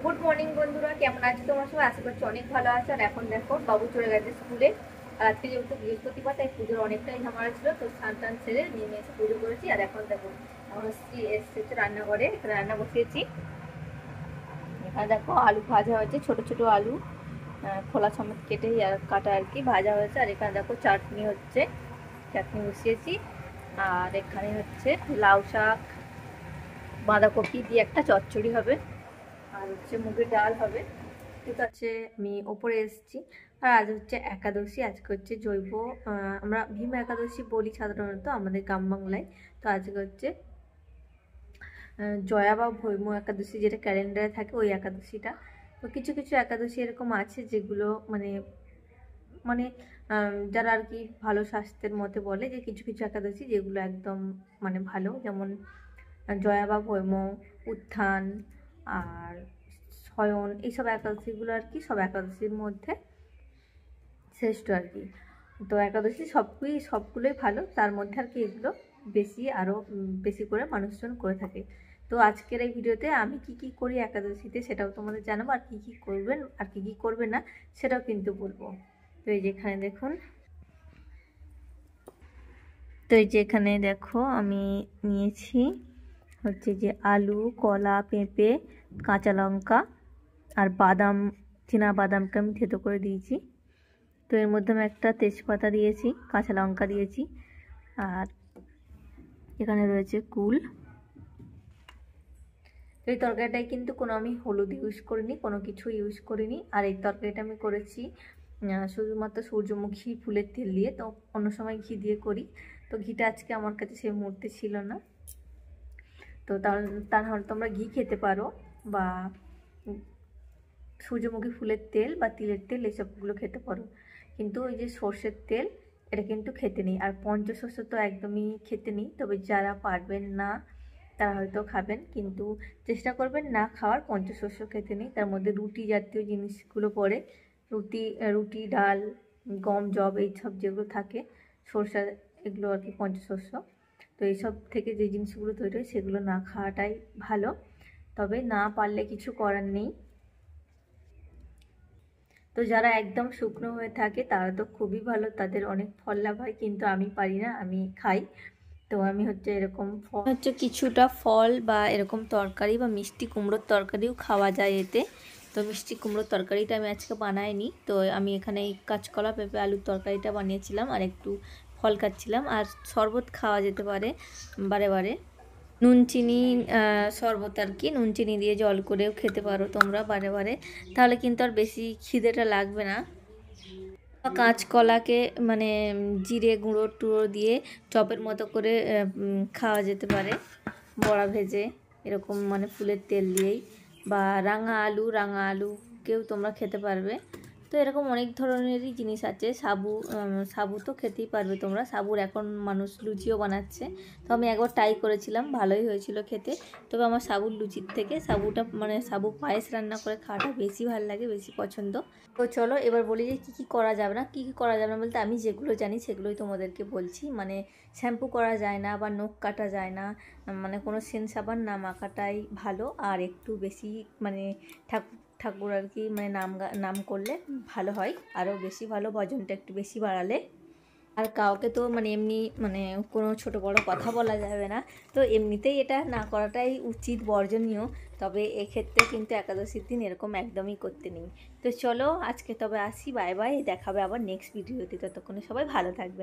Good morning বন্ধুরা, কেমন আছো তোমরা সবাই? আশা করছি অনেক ভালো আছো। আর এখন দেখো বাবু চলে গেছে স্কুলে। আর আজকে যেহেতু বৃহস্পতিবার তাই পুজোর অনেকটাই ঝামেলা ছিল, তো স্নান টান সেরে নেমে এসে পুজো করেছি। আর এখন দেখো আমার স্ত্রী এসেছে রান্নাঘরে, এখানে রান্না বসিয়েছি। এখানে দেখো আলু ভাজা হয়েছে, ছোট ছোট আলু খোলা সমেত কেটে আর কাটা আর কি ভাজা হয়েছে। আর এখানে দেখো চাটনি হচ্ছে, চাটনি বসিয়েছি। আর এখানে হচ্ছে লাউ শাক বাঁধাকপি দিয়ে একটা চচ্চড়ি হবে, আর হচ্ছে মুগের ডাল হবে। ঠিক আছে, আমি ওপরে এসেছি। আর আজ হচ্ছে একাদশী, আজকে হচ্ছে জৈব, আমরা ভীম একাদশী বলি সাধারণত আমাদের গ্রাম বাংলায়। তো আজকে হচ্ছে জয়া বা ভৈম একাদশী, যেটা ক্যালেন্ডারে থাকে ওই একাদশীটা। তো কিছু কিছু একাদশী এরকম আছে যেগুলো মানে মানে যারা আর কি ভালো স্বাস্থ্যের মতে বলে যে কিছু কিছু একাদশী যেগুলো একদম মানে ভালো, যেমন জয়া বা ভৈম, উত্থান আর শয়ন, এইসব একাদশীগুলো আর কি সব একাদশীর মধ্যে শ্রেষ্ঠ আর কি। তো একাদশী সবগুলোই ভালো, তার মধ্যে আর কি এগুলো বেশি আরও বেশি করে মানুষজন করে থাকে। তো আজকের এই ভিডিওতে আমি কি কি করি একাদশীতে সেটাও তোমাদের জানাবো, আর কি কি করবেন আর কি কি করবে না সেটাও কিন্তু বলবো। তো এই যে এখানে দেখুন, তো এই যে এখানে দেখো আমি নিয়েছি হচ্ছে যে আলু, কলা, পেঁপে, কাঁচা লঙ্কা আর বাদাম, চীনা বাদামকে আমি থেতো করে দিয়েছি। তো এর মধ্যে আমি একটা তেজপাতা দিয়েছি, কাঁচা লঙ্কা দিয়েছি, আর এখানে রয়েছে কুল। তো এই তরকারিটায় কিন্তু কোনো আমি হলুদ ইউজ করিনি, কোনো কিছু ইউজ করিনি। আর এই তরকারিটা আমি করেছি শুধুমাত্র সূর্যমুখী ফুলের তেল দিয়ে। তো অন্য সময় ঘি দিয়ে করি, তো ঘিটা আজকে আমার কাছে সেই মুহূর্তে ছিল না। তো তাহলে তোমরা ঘি খেতে পারো, বা সূর্যমুখী ফুলের তেল বা তিলের তেল এসবগুলো খেতে পারো, কিন্তু ওই যে সর্ষের তেল এটা কিন্তু খেতে নেই। আর পঞ্চশস্য তো একদমই খেতে নেই, তবে যারা পারবেন না তারা হয়তো খাবেন, কিন্তু চেষ্টা করবেন না খাওয়ার। পঞ্চশস্য খেতে নেই, তার মধ্যে রুটি জাতীয় জিনিসগুলো পড়ে, রুটি, ডাল, গম, যব এইসব যেগুলো থাকে, সরষা, এগুলো আর কি পঞ্চশস্য। তো এইসব থেকে যে জিনিসগুলো তৈরি হয় সেগুলো না খাওয়াটাই ভালো, তবে না পারলে কিছু করার নেই। তো যারা একদম শুকনো হয়ে থাকে তারা তো খুবই ভালো, তাদের অনেক ফল লাভ হয়, কিন্তু আমি পারি না, আমি খাই। তো আমি হচ্ছে এরকম হচ্ছে কিছুটা ফল বা এরকম তরকারি বা মিষ্টি কুমড়োর তরকারিও খাওয়া যায় এতে। তো মিষ্টি কুমড়োর তরকারিটা আমি আজকে বানাইনি, তো আমি এখানে এই কাঁচকলা পেঁপে আলুর তরকারিটা বানিয়েছিলাম, আর একটু ফল কাটছিলাম। আর শরবত খাওয়া যেতে পারে বারে বারে, নুন চিনি শরবত আর কি, নুন চিনি দিয়ে জল করেও খেতে পারো তোমরা বারে বারে, তাহলে কিন্তু আর বেশি খিদেটা লাগবে না। কাঁচকলাকে মানে জিরে গুঁড়ো টুড়ো দিয়ে চপের মতো করে খাওয়া যেতে পারে, বড়া ভেজে এরকম মানে ফুলের তেল দিয়েই। বা রাঙা আলুকেও তোমরা খেতে পারবে। তো এরকম অনেক ধরনেরই জিনিস আছে। সাবু তো খেতেই পারবে তোমরা, সাবুর এখন মানুষ লুচিও বানাচ্ছে। তো আমি একবার ট্রাই করেছিলাম, ভালোই হয়েছিল খেতে। তবে আমার সাবুর লুচির থেকে সাবুটা মানে সাবু পায়েস রান্না করে খাওয়াটা বেশি ভালো লাগে, বেশি পছন্দ। তো চলো এবার বলি যে কী কী করা যাবে না। কী কী করা যাবে না বলতে আমি যেগুলো জানি সেগুলোই তোমাদেরকে বলছি। মানে শ্যাম্পু করা যায় না বা নখ কাটা যায় না, মানে কোনো সেন্ট সাবান না মাখাটাই ভালো। আর একটু বেশি মানে ঠাকুর আর কি মানে নাম করলে ভালো হয়, আরও বেশি ভালো, ভজনটা একটু বেশি বাড়ালে। আর কাউকে তো মানে এমনি মানে কোনো ছোট বড় কথা বলা যাবে না, তো এমনিতেই এটা না করাটাই উচিত, বর্জনীয়। তবে এক্ষেত্রে কিন্তু একাদশীর দিন এরকম একদমই করতে নেই। তো চলো আজকে তবে আসি, বাই বাই, দেখাবে আবার নেক্সট ভিডিওতে। ততক্ষণে সবাই ভালো থাকবেন।